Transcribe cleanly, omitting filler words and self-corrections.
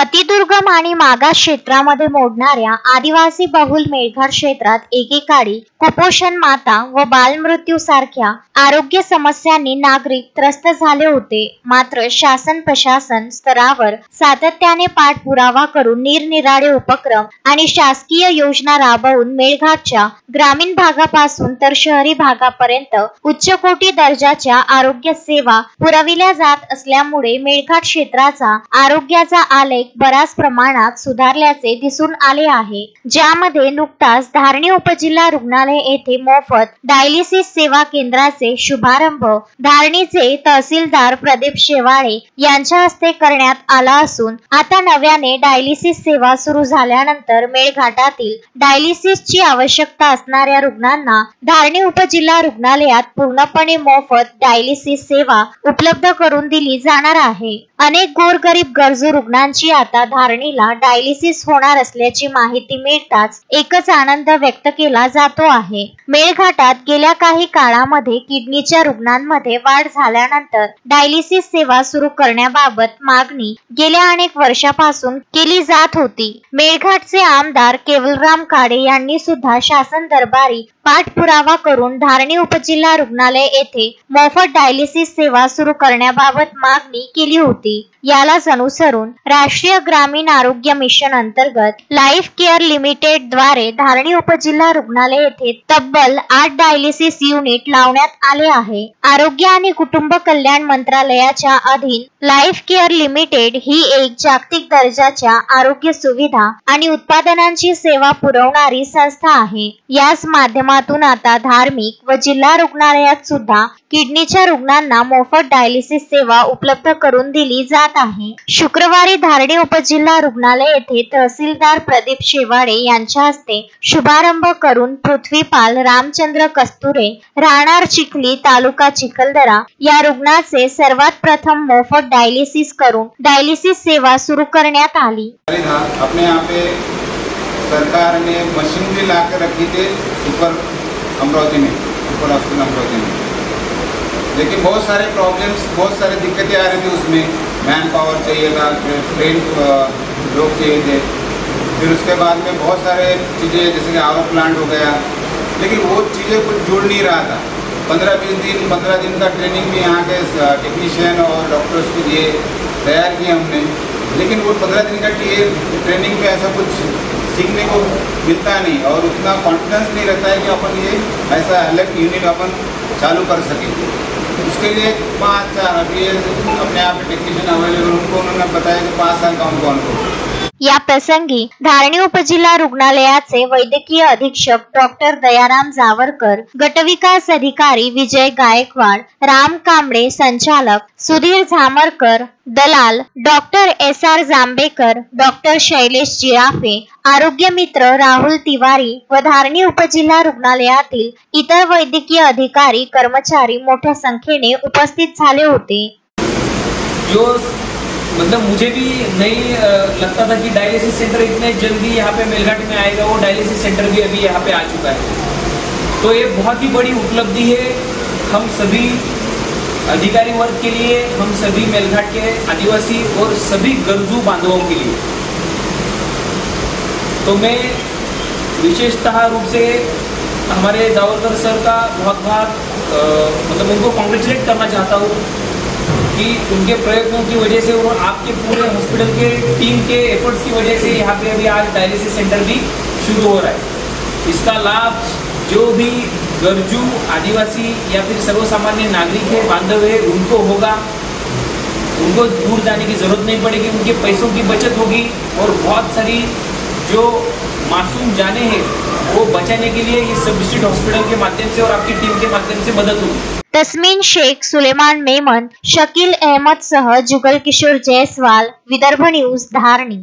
अतिदुर्गम आणि मागास क्षेत्रामध्ये मोडणाऱ्या आदिवासी बहुल मेळघाट क्षेत्रात एकेकाळी कुपोषण, माता व बालमृत्यू सारख्या आरोग्य समस्यांनी नागरिक त्रस्त झाले होते. मात्र शासन प्रशासन स्तरावर सातत्याने पाठपुरावा करून निरनिराळे उपक्रम आणि शासकीय योजना राबवून मेळघाटच्या ग्रामीण भागापासून तर शहरी भागापर्यंत उच्चकोटी दर्जाच्या आरोग्य सेवा पुरविल्या जात असल्यामुळे मेळघाट क्षेत्राचा आरोग्याचा आलेख बऱ्याच प्रमाणात सुधारल्याचे दिसून आले आहे. ज्यामध्ये नुकताच धारणी उपजिल्हा रुग्णालय येथे मोफत डायलिसिस सेवा केंद्राचे शुभारंभ धारणीचे तहसीलदार प्रदीप शेवाळे यांच्या हस्ते करण्यात आला असून आता नव्याने डायलिसिस सेवा सुरू झाल्यानंतर मेळघाटातील डायलिसिसची आवश्यकता असणाऱ्या रुग्णांना धारणी उपजिल्हा रुग्णालयात पूर्णपणे मोफत डायलिसिस सेवा उपलब्ध करून दिली जाणार आहे. अनेक गोरगरीब गरजू रुग्णांची आता धारणीला डायलिसिस होणार असल्याची माहिती मिळताच एकच आनंद व्यक्त केला जातो आहे. मेळघाटात गेल्या काही काळामध्ये किडनीच्या रुग्णांमध्ये वाढ झाल्यानंतर डायलिसिस सेवा सुरू करण्याबाबत मागणी गेल्या अनेक वर्षापासून केली जात होती. मेळघाटचे आमदार केवलराम काळे यांनी सुद्धा शासन दरबारी पाठपुरावा करून धारणी उपजिल्हा रुग्णालय येथे मोफत डायलिसिस सेवा सुरू करण्याबाबत मागणी केली होती. यालाच अनुसरून राष्ट्रीय ग्रामीण आरोग्य मिशन अंतर्गत लाईफ केअर लिमिटेड द्वारे धारणी उपजिल्हा रुग्णालय येथे तब्बल 8 डायलिसिस युनिट लावण्यात आले आहे. आरोग्य आणि कुटुंब कल्याण मंत्रालयाच्या अधीन लाईफ केअर लिमिटेड ही एक जागतिक दर्जाच्या आरोग्य सुविधा आणि उत्पादनांची सेवा पुरवणारी संस्था आहे. याच माध्यमातून आता धार्मिक व जिल्हा रुग्णालयात सुद्धा किडनीच्या रुग्णांना मोफत डायलिसिस सेवा उपलब्ध करून दिली जात आहे. शुक्रवारी धारणी उपजिल्हा रुग्णालय येथे तहसीलदार प्रदीप शेवाळे यांच्या हस्ते शुभारंभ करून पृथ्वीपाल रामचंद्र कस्तुरे राहणार चिखली तालुका चिखलदरा या रुग्णाचे सर्वात प्रथम मोफत डायलिसिस करून डायलिसिस सेवा सुरू करण्यात आली. अपने यहाँ पे सरकार ने मशीनरी ला कर रखी थी सुपर अमरावती में, सुपर हॉस्पिटल अमरावती में, लेकिन बहुत सारे प्रॉब्लम्स, बहुत सारी दिक्कतें आ रही थी उसमें. मैन पावर चाहिए था, ट्रेन लोग चाहिए थे, फिर उसके बाद में बहुत सारे चीज़ें जैसे कि आरो प्लांट हो गया, लेकिन वो चीज़ें कुछ जुड़ नहीं रहा था. 15 दिन का ट्रेनिंग भी यहाँ के टेक्नीशियन और डॉक्टर्स को दिए, तैयार किए हमने, लेकिन वो 15 दिन का ट्रेनिंग में ऐसा कुछ सीखने को मिलता नहीं और उतना कॉन्फिडेंस नहीं रहता है कि अपन ये ऐसा अलग यूनिट अपन चालू कर सकें. उसके लिए 5-4 अभी अपने आप टेक्नीशियन अवेलेबल, उनको उन्होंने बताया कि 5 साल का उनको अनुभव. या प्रसंगी धारणी उपजिल्हा रुग्णालयाचे वैद्यकीय अधीक्षक डॉक्टर दयाराम जावरकर, गटविकास अधिकारी विजय गायकवाड, राम कांबळे संचालक, Sudhir Jhamarkar Dalal, doctor SR Jambhekar, doctor Shailesh Jirafe, आरोग्य मित्र राहुल तिवारी व धारणी उपजिल्हा रुग्णालयातील इतर वैद्यकीय अधिकारी कर्मचारी मोठ्या संख्येने उपस्थित झाले होते. मतलब मुझे भी नहीं लगता था कि डायलिसिस सेंटर इतने जल्दी यहाँ पे मेलघाट में आएगा. वो डायलिसिस सेंटर भी अभी यहाँ पे आ चुका है, तो ये बहुत ही बड़ी उपलब्धि है हम सभी अधिकारी वर्ग के लिए, हम सभी मेलघाट के आदिवासी और सभी गरजू बांधवों के लिए. तो मैं विशेषतः रूप से हमारे जावरकर सर का बहुत मतलब उनको कॉन्ग्रेचुलेट करना चाहता हूँ कि उनके प्रयत्नों की वजह से और आपके पूरे हॉस्पिटल के टीम के एफर्ट्स की वजह से यहाँ पे अभी आज डायलिसिस सेंटर भी शुरू हो रहा है. इसका लाभ जो भी गरजू आदिवासी या फिर सर्वसामान्य नागरिक है, बांधव है, उनको होगा. उनको दूर जाने की जरूरत नहीं पड़ेगी, उनके पैसों की बचत होगी और बहुत सारी जो मासूम जाने हैं वो बचाने के लिए ये सब डिस्ट्रिक्ट हॉस्पिटल के माध्यम से और आपकी टीम के माध्यम से मदद होगी. तस्मीन शेख, सुलेमान मेमन, शकील अहमद सह जुगल किशोर जयस्वाल, विदर्भ न्यूज, धारणी.